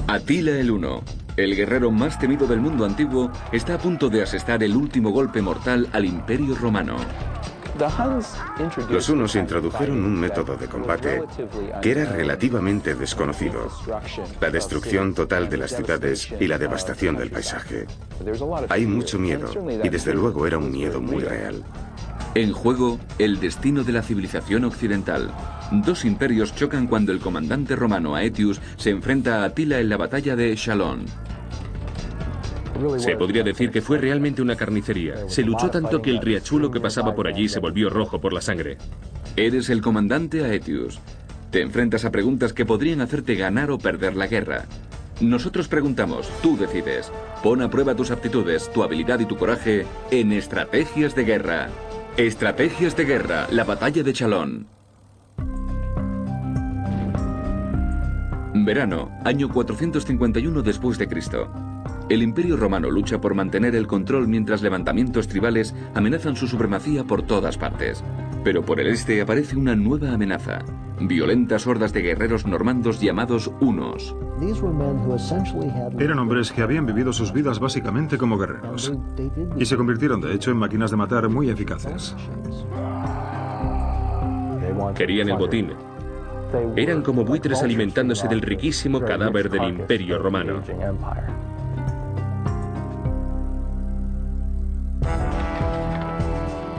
Atila el Huno, el guerrero más temido del mundo antiguo, está a punto de asestar el último golpe mortal al Imperio Romano. Los hunos introdujeron un método de combate que era relativamente desconocido: la destrucción total de las ciudades y la devastación del paisaje. Hay mucho miedo, y desde luego era un miedo muy real. En juego, el destino de la civilización occidental. Dos imperios chocan cuando el comandante romano Aetius se enfrenta a Atila en la batalla de Chalons. Se podría decir que fue realmente una carnicería. Se luchó tanto que el riachuelo que pasaba por allí se volvió rojo por la sangre. Eres el comandante Aetius. Te enfrentas a preguntas que podrían hacerte ganar o perder la guerra. Nosotros preguntamos, tú decides. Pon a prueba tus aptitudes, tu habilidad y tu coraje en Estrategias de Guerra. Estrategias de Guerra, la batalla de Chalons. Verano, año 451 después de Cristo. El Imperio Romano lucha por mantener el control mientras levantamientos tribales amenazan su supremacía por todas partes. Pero por el este aparece una nueva amenaza: violentas hordas de guerreros normandos llamados hunos. Eran hombres que habían vivido sus vidas básicamente como guerreros y se convirtieron de hecho en máquinas de matar muy eficaces. Querían el botín. Eran como buitres alimentándose del riquísimo cadáver del Imperio Romano.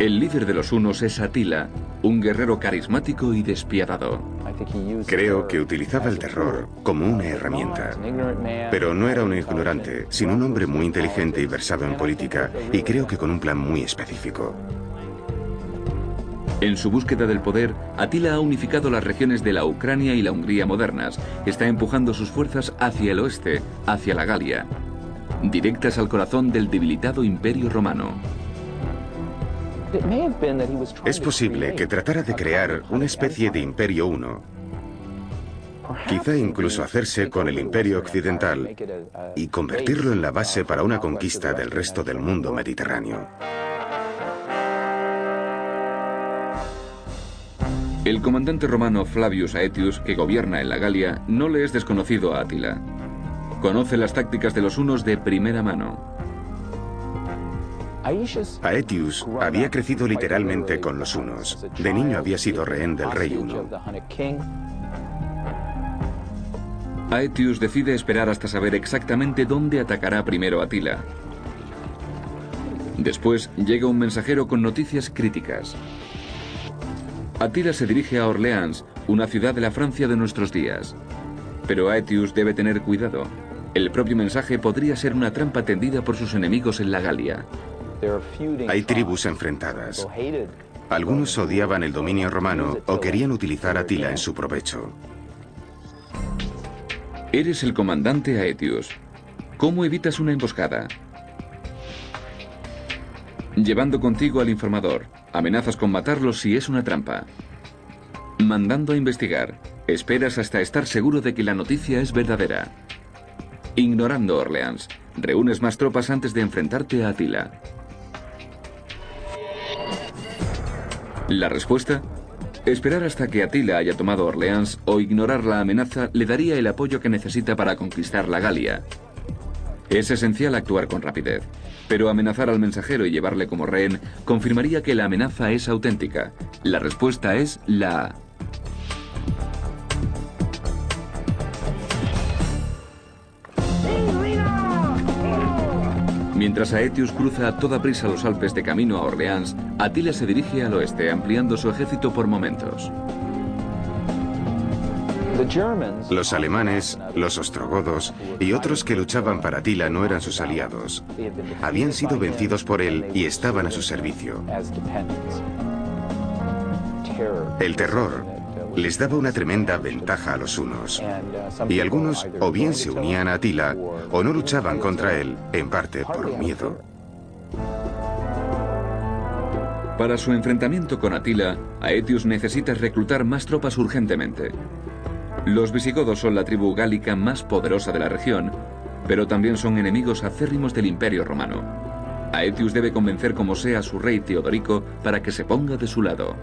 El líder de los hunos es Atila, un guerrero carismático y despiadado. Creo que utilizaba el terror como una herramienta. Pero no era un ignorante, sino un hombre muy inteligente y versado en política, y creo que con un plan muy específico. En su búsqueda del poder, Atila ha unificado las regiones de la Ucrania y la Hungría modernas. Está empujando sus fuerzas hacia el oeste, hacia la Galia, directas al corazón del debilitado Imperio Romano. Es posible que tratara de crear una especie de imperio huno, quizá incluso hacerse con el imperio occidental y convertirlo en la base para una conquista del resto del mundo mediterráneo. El comandante romano Flavius Aetius, que gobierna en la Galia, no le es desconocido a Atila. Conoce las tácticas de los hunos de primera mano. Aetius había crecido literalmente con los hunos. De niño había sido rehén del rey huno. Aetius decide esperar hasta saber exactamente dónde atacará primero Atila. Después llega un mensajero con noticias críticas. Atila se dirige a Orleans, una ciudad de la Francia de nuestros días. Pero Aetius debe tener cuidado. El propio mensaje podría ser una trampa tendida por sus enemigos en la Galia. Hay tribus enfrentadas. Algunos odiaban el dominio romano o querían utilizar a Atila en su provecho. Eres el comandante Aetius. ¿Cómo evitas una emboscada? Llevando contigo al informador. Amenazas con matarlo si es una trampa. Mandando a investigar. Esperas hasta estar seguro de que la noticia es verdadera. Ignorando Orleans. Reúnes más tropas antes de enfrentarte a Atila. ¿La respuesta? Esperar hasta que Atila haya tomado Orleans o ignorar la amenaza le daría el apoyo que necesita para conquistar la Galia. Es esencial actuar con rapidez, pero amenazar al mensajero y llevarle como rehén confirmaría que la amenaza es auténtica. La respuesta es la A. Mientras Aetius cruza a toda prisa los Alpes de camino a Orleans, Atila se dirige al oeste, ampliando su ejército por momentos. Los alemanes, los ostrogodos y otros que luchaban para Atila no eran sus aliados. Habían sido vencidos por él y estaban a su servicio. El terror les daba una tremenda ventaja a los hunos. Y algunos o bien se unían a Atila o no luchaban contra él, en parte por miedo. Para su enfrentamiento con Atila, Aetius necesita reclutar más tropas urgentemente. Los visigodos son la tribu gálica más poderosa de la región, pero también son enemigos acérrimos del Imperio Romano. Aetius debe convencer como sea a su rey Teodorico para que se ponga de su lado.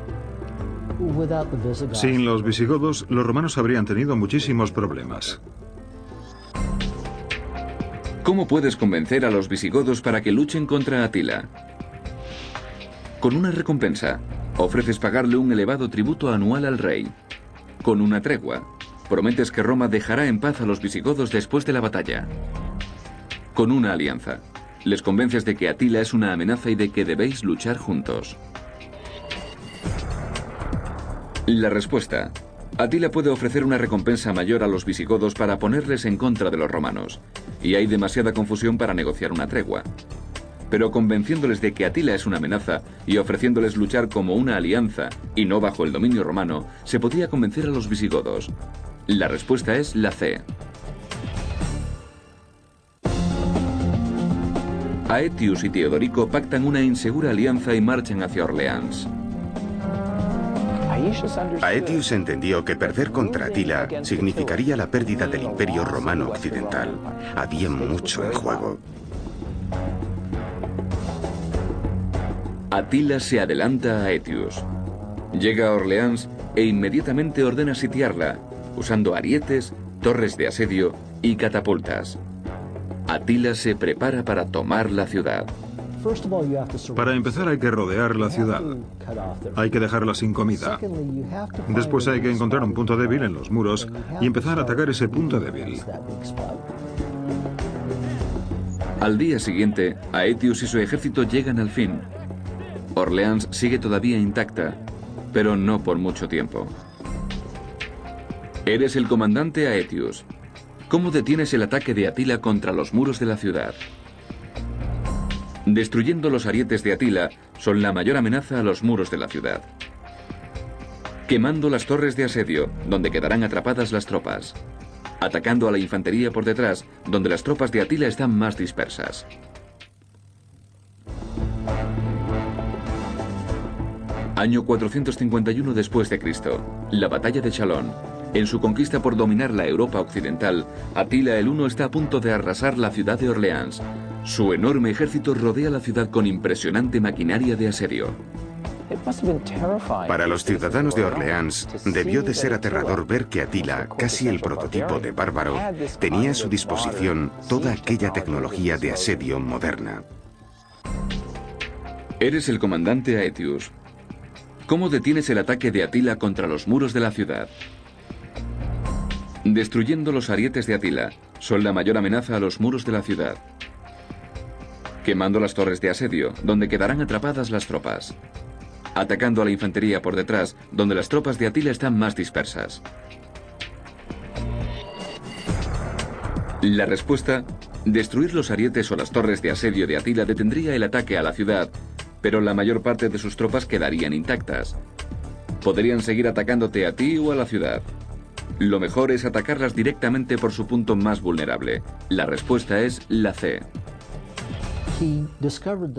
Sin los visigodos, los romanos habrían tenido muchísimos problemas. ¿Cómo puedes convencer a los visigodos para que luchen contra Atila? Con una recompensa. Ofreces pagarle un elevado tributo anual al rey. Con una tregua. Prometes que Roma dejará en paz a los visigodos después de la batalla. Con una alianza. Les convences de que Atila es una amenaza y de que debéis luchar juntos. La respuesta. Atila puede ofrecer una recompensa mayor a los visigodos para ponerles en contra de los romanos, y hay demasiada confusión para negociar una tregua. Pero convenciéndoles de que Atila es una amenaza y ofreciéndoles luchar como una alianza y no bajo el dominio romano, se podía convencer a los visigodos. La respuesta es la C. Aetius y Teodorico pactan una insegura alianza y marchan hacia Orleans. Aetius entendió que perder contra Atila significaría la pérdida del Imperio Romano Occidental. Había mucho en juego. Atila se adelanta a Aetius. Llega a Orleans e inmediatamente ordena sitiarla, usando arietes, torres de asedio y catapultas. Atila se prepara para tomar la ciudad. Para empezar hay que rodear la ciudad. Hay que dejarla sin comida. Después hay que encontrar un punto débil en los muros y empezar a atacar ese punto débil. Al día siguiente, Aetius y su ejército llegan al fin. Orleans sigue todavía intacta, pero no por mucho tiempo. Eres el comandante Aetius. ¿Cómo detienes el ataque de Atila contra los muros de la ciudad? Destruyendo los arietes de Atila son la mayor amenaza a los muros de la ciudad. Quemando las torres de asedio, donde quedarán atrapadas las tropas. Atacando a la infantería por detrás, donde las tropas de Atila están más dispersas. Año 451 después de Cristo, la batalla de Chalón. En su conquista por dominar la Europa occidental, Atila el Huno está a punto de arrasar la ciudad de Orleans. Su enorme ejército rodea la ciudad con impresionante maquinaria de asedio. Para los ciudadanos de Orleans, debió de ser aterrador ver que Atila, casi el prototipo de bárbaro, tenía a su disposición toda aquella tecnología de asedio moderna. Eres el comandante Aetius. ¿Cómo detienes el ataque de Atila contra los muros de la ciudad? Destruyendo los arietes de Atila, son la mayor amenaza a los muros de la ciudad. Quemando las torres de asedio, donde quedarán atrapadas las tropas. Atacando a la infantería por detrás, donde las tropas de Atila están más dispersas. La respuesta, destruir los arietes o las torres de asedio de Atila detendría el ataque a la ciudad, pero la mayor parte de sus tropas quedarían intactas. Podrían seguir atacándote a ti o a la ciudad. Lo mejor es atacarlas directamente por su punto más vulnerable. La respuesta es la C.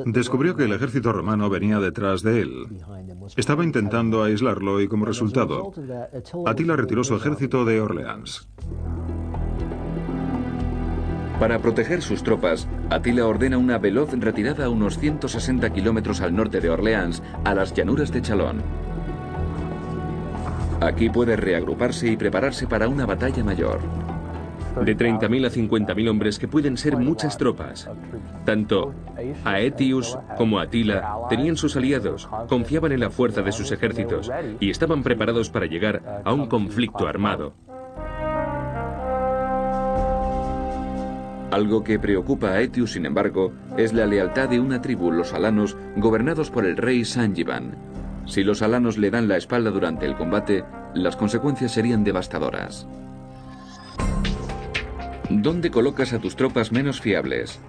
Descubrió que el ejército romano venía detrás de él. Estaba intentando aislarlo y como resultado, Atila retiró su ejército de Orleans. Para proteger sus tropas, Atila ordena una veloz retirada a unos 160 kilómetros al norte de Orleans, a las llanuras de Chalón. Aquí puede reagruparse y prepararse para una batalla mayor. De 30.000 a 50.000 hombres que pueden ser muchas tropas. Tanto Aetius como Atila tenían sus aliados, confiaban en la fuerza de sus ejércitos y estaban preparados para llegar a un conflicto armado. Algo que preocupa a Aetius, sin embargo, es la lealtad de una tribu, los alanos, gobernados por el rey Sangiban. Si los alanos le dan la espalda durante el combate, las consecuencias serían devastadoras. ¿Dónde colocas a tus tropas menos fiables?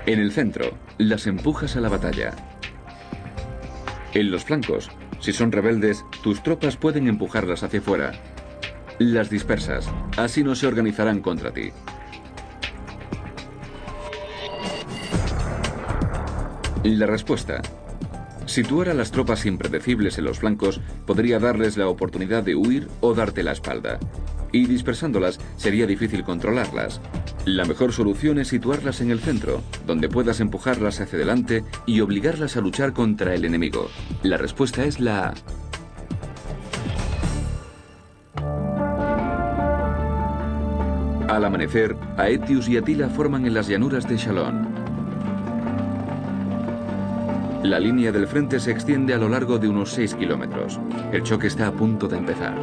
En el centro, las empujas a la batalla. En los flancos, si son rebeldes, tus tropas pueden empujarlas hacia fuera. Las dispersas, así no se organizarán contra ti. La respuesta. Situar a las tropas impredecibles en los flancos podría darles la oportunidad de huir o darte la espalda. Y dispersándolas sería difícil controlarlas. La mejor solución es situarlas en el centro, donde puedas empujarlas hacia adelante y obligarlas a luchar contra el enemigo. La respuesta es la A. Al amanecer, Aetius y Atila forman en las llanuras de Chalon. La línea del frente se extiende a lo largo de unos 6 kilómetros. El choque está a punto de empezar.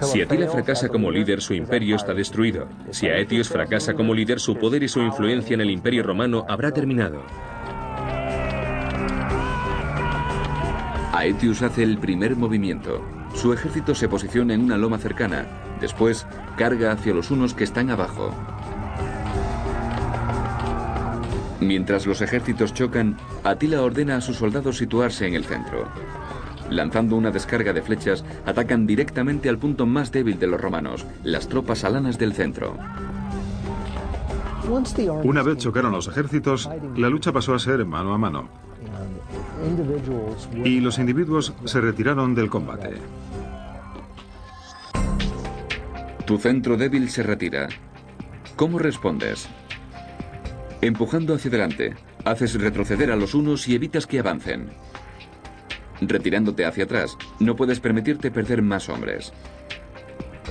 Si Atila fracasa como líder, su imperio está destruido. Si Aetius fracasa como líder, su poder y su influencia en el imperio romano habrá terminado. Aetius hace el primer movimiento. Su ejército se posiciona en una loma cercana. Después, carga hacia los hunos que están abajo. Mientras los ejércitos chocan, Atila ordena a sus soldados situarse en el centro. Lanzando una descarga de flechas, atacan directamente al punto más débil de los romanos, las tropas alanas del centro. Una vez chocaron los ejércitos, la lucha pasó a ser mano a mano. Y los individuos se retiraron del combate. Tu centro débil se retira. ¿Cómo respondes? Empujando hacia adelante, haces retroceder a los hunos y evitas que avancen. Retirándote hacia atrás, no puedes permitirte perder más hombres.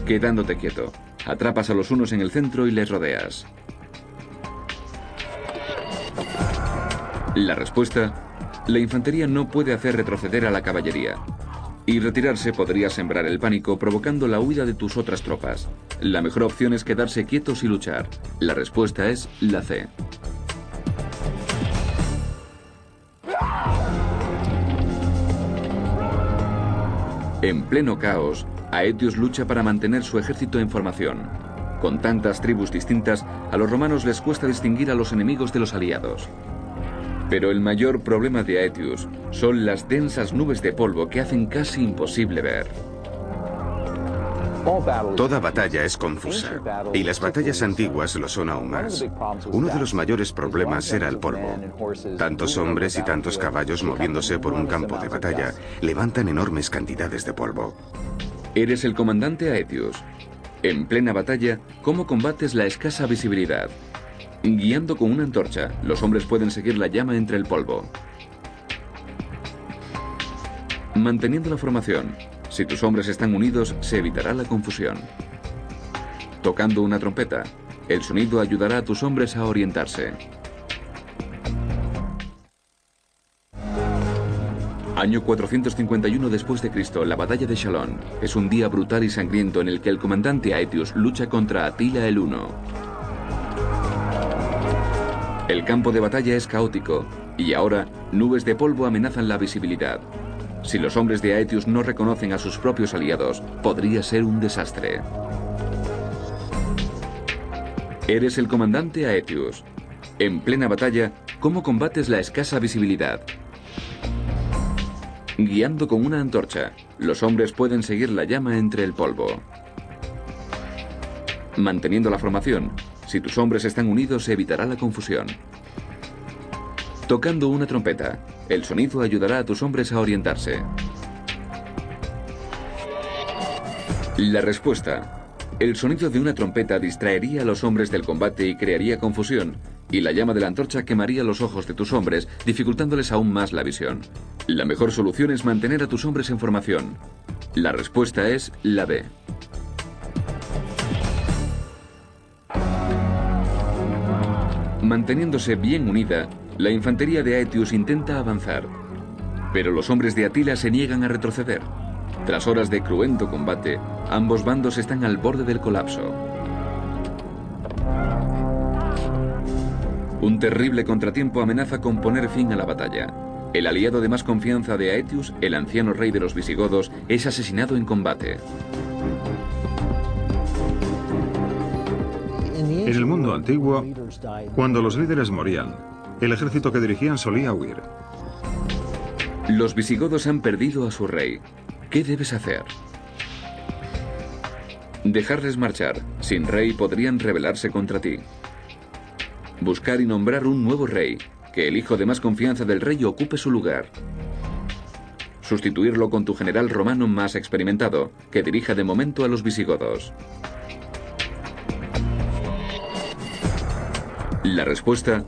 Quedándote quieto, atrapas a los hunos en el centro y les rodeas. La respuesta: la infantería no puede hacer retroceder a la caballería. Y retirarse podría sembrar el pánico, provocando la huida de tus otras tropas. La mejor opción es quedarse quietos y luchar. La respuesta es la C. En pleno caos, Aetius lucha para mantener su ejército en formación. Con tantas tribus distintas, a los romanos les cuesta distinguir a los enemigos de los aliados. Pero el mayor problema de Aetius son las densas nubes de polvo que hacen casi imposible ver. Toda batalla es confusa, y las batallas antiguas lo son aún más. Uno de los mayores problemas era el polvo. Tantos hombres y tantos caballos moviéndose por un campo de batalla levantan enormes cantidades de polvo. Eres el comandante Aetius. En plena batalla, ¿cómo combates la escasa visibilidad? Guiando con una antorcha, los hombres pueden seguir la llama entre el polvo. Manteniendo la formación. Si tus hombres están unidos, se evitará la confusión. Tocando una trompeta, el sonido ayudará a tus hombres a orientarse. Año 451 después de Cristo, la batalla de Chalon. Es un día brutal y sangriento en el que el comandante Aetius lucha contra Atila el Huno. El campo de batalla es caótico, y ahora nubes de polvo amenazan la visibilidad. Si los hombres de Aetius no reconocen a sus propios aliados, podría ser un desastre. Eres el comandante Aetius. En plena batalla, ¿cómo combates la escasa visibilidad? Guiando con una antorcha, los hombres pueden seguir la llama entre el polvo. Manteniendo la formación, si tus hombres están unidos, se evitará la confusión. Tocando una trompeta, el sonido ayudará a tus hombres a orientarse. La respuesta: el sonido de una trompeta distraería a los hombres del combate y crearía confusión, y la llama de la antorcha quemaría los ojos de tus hombres, dificultándoles aún más la visión. La mejor solución es mantener a tus hombres en formación. La respuesta es la B. Manteniéndose bien unida, la infantería de Aetius intenta avanzar, pero los hombres de Atila se niegan a retroceder. Tras horas de cruento combate, ambos bandos están al borde del colapso. Un terrible contratiempo amenaza con poner fin a la batalla. El aliado de más confianza de Aetius, el anciano rey de los visigodos, es asesinado en combate. En el mundo antiguo, cuando los líderes morían, el ejército que dirigían solía huir. Los visigodos han perdido a su rey. ¿Qué debes hacer? Dejarles marchar. Sin rey podrían rebelarse contra ti. Buscar y nombrar un nuevo rey, que el hijo de más confianza del rey ocupe su lugar. Sustituirlo con tu general romano más experimentado, que dirija de momento a los visigodos. La respuesta: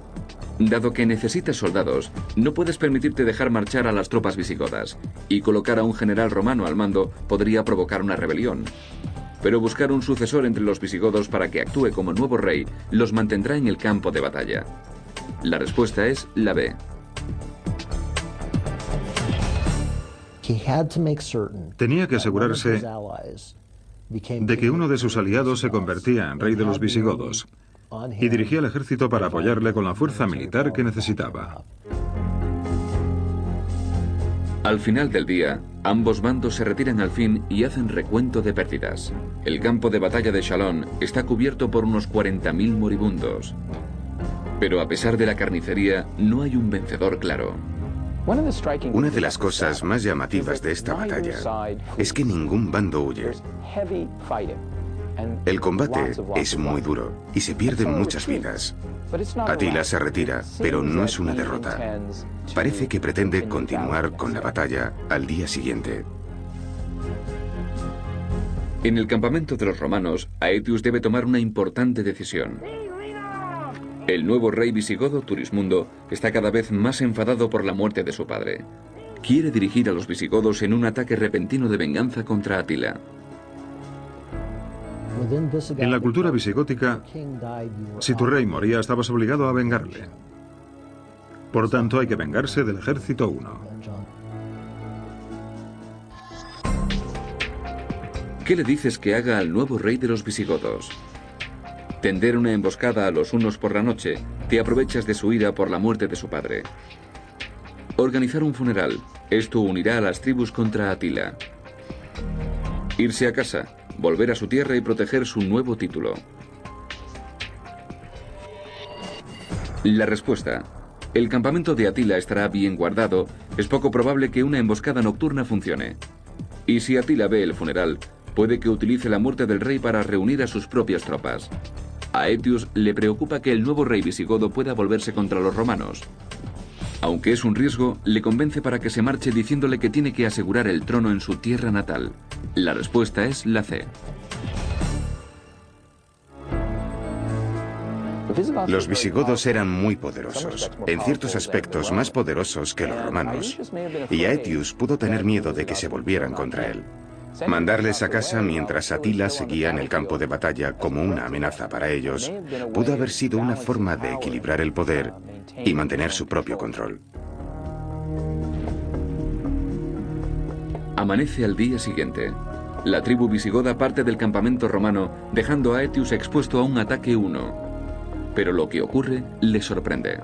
dado que necesitas soldados, no puedes permitirte dejar marchar a las tropas visigodas, y colocar a un general romano al mando podría provocar una rebelión. pero buscar un sucesor entre los visigodos para que actúe como nuevo rey los mantendrá en el campo de batalla. La respuesta es la B. Tenía que asegurarse de que uno de sus aliados se convertía en rey de los visigodos y dirigía el ejército para apoyarle con la fuerza militar que necesitaba. Al final del día, ambos bandos se retiran al fin y hacen recuento de pérdidas. El campo de batalla de Shalon está cubierto por unos 40.000 moribundos. Pero a pesar de la carnicería, no hay un vencedor claro. Una de las cosas más llamativas de esta batalla es que ningún bando huye. El combate es muy duro y se pierden muchas vidas. Atila se retira, pero no es una derrota. Parece que pretende continuar con la batalla al día siguiente. En el campamento de los romanos, Aetius debe tomar una importante decisión. El nuevo rey visigodo, Turismundo, está cada vez más enfadado por la muerte de su padre. Quiere dirigir a los visigodos en un ataque repentino de venganza contra Atila. En la cultura visigótica, si tu rey moría, estabas obligado a vengarle. Por tanto, hay que vengarse del ejército huno. ¿Qué le dices que haga al nuevo rey de los visigodos? Tender una emboscada a los hunos por la noche, te aprovechas de su ira por la muerte de su padre. Organizar un funeral, esto unirá a las tribus contra Atila. Irse a casa, volver a su tierra y proteger su nuevo título. La respuesta. El campamento de Atila estará bien guardado, es poco probable que una emboscada nocturna funcione. Y si Atila ve el funeral, puede que utilice la muerte del rey para reunir a sus propias tropas. A Aetius le preocupa que el nuevo rey visigodo pueda volverse contra los romanos. Aunque es un riesgo, le convence para que se marche diciéndole que tiene que asegurar el trono en su tierra natal. La respuesta es la C. Los visigodos eran muy poderosos, en ciertos aspectos más poderosos que los romanos, y Aetius pudo tener miedo de que se volvieran contra él. Mandarles a casa mientras Atila seguía en el campo de batalla como una amenaza para ellos pudo haber sido una forma de equilibrar el poder y mantener su propio control. Amanece al día siguiente. La tribu visigoda parte del campamento romano, dejando a Aetius expuesto a un ataque huno. Pero lo que ocurre le sorprende.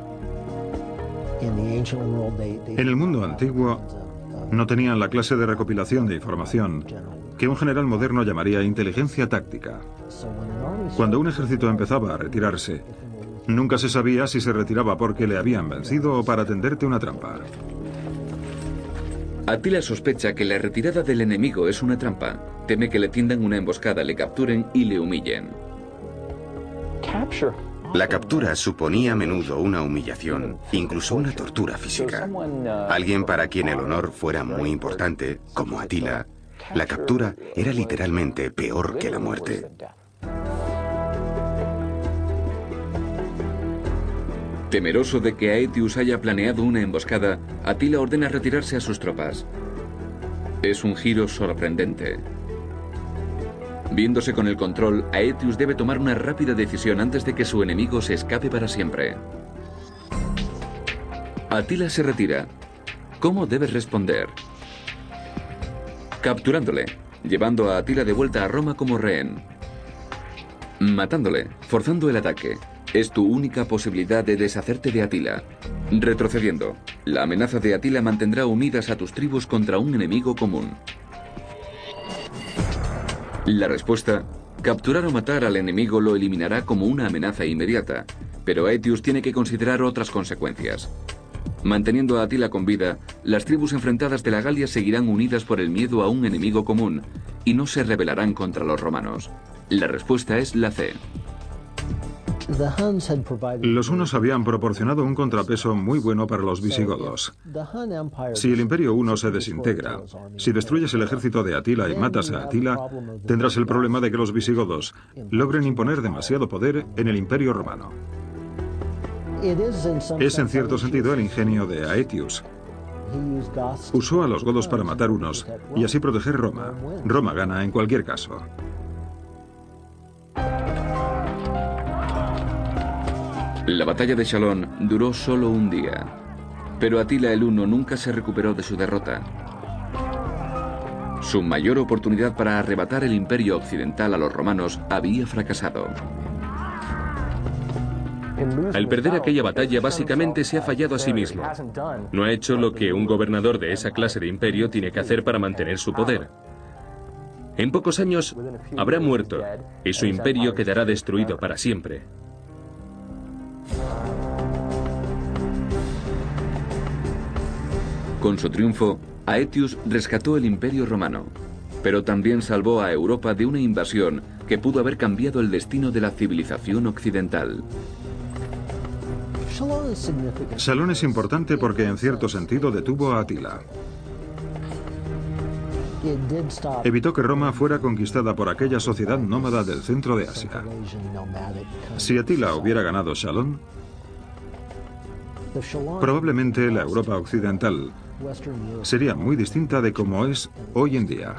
En el mundo antiguo, no tenían la clase de recopilación de información que un general moderno llamaría inteligencia táctica. Cuando un ejército empezaba a retirarse, nunca se sabía si se retiraba porque le habían vencido o para tenderte una trampa. Atila sospecha que la retirada del enemigo es una trampa. Teme que le tiendan una emboscada, le capturen y le humillen. La captura suponía a menudo una humillación, incluso una tortura física. Alguien para quien el honor fuera muy importante, como Atila, la captura era literalmente peor que la muerte. Temeroso de que Aetius haya planeado una emboscada, Atila ordena retirarse a sus tropas. Es un giro sorprendente. Viéndose con el control, Aetius debe tomar una rápida decisión antes de que su enemigo se escape para siempre. Atila se retira. ¿Cómo debes responder? Capturándole, llevando a Atila de vuelta a Roma como rehén. Matándole, forzando el ataque. Es tu única posibilidad de deshacerte de Atila. Retrocediendo, la amenaza de Atila mantendrá unidas a tus tribus contra un enemigo común. La respuesta, capturar o matar al enemigo lo eliminará como una amenaza inmediata, pero Aetius tiene que considerar otras consecuencias. Manteniendo a Atila con vida, las tribus enfrentadas de la Galia seguirán unidas por el miedo a un enemigo común y no se rebelarán contra los romanos. La respuesta es la C. Los hunos habían proporcionado un contrapeso muy bueno para los visigodos. Si el imperio huno se desintegra, si destruyes el ejército de Atila y matas a Atila, tendrás el problema de que los visigodos logren imponer demasiado poder en el imperio romano. Es en cierto sentido el ingenio de Aetius. Usó a los godos para matar hunos y así proteger Roma. Roma gana en cualquier caso. La batalla de Chalon duró solo un día, pero Atila el Huno nunca se recuperó de su derrota. Su mayor oportunidad para arrebatar el imperio occidental a los romanos había fracasado. Al perder aquella batalla, básicamente se ha fallado a sí mismo. No ha hecho lo que un gobernador de esa clase de imperio tiene que hacer para mantener su poder. En pocos años habrá muerto y su imperio quedará destruido para siempre. Con su triunfo, Aetius rescató el imperio romano, pero también salvó a Europa de una invasión que pudo haber cambiado el destino de la civilización occidental. Chalon es importante porque en cierto sentido detuvo a Atila. Evitó que Roma fuera conquistada por aquella sociedad nómada del centro de Asia. Si Atila hubiera ganado Chalon, probablemente la Europa occidental sería muy distinta de como es hoy en día.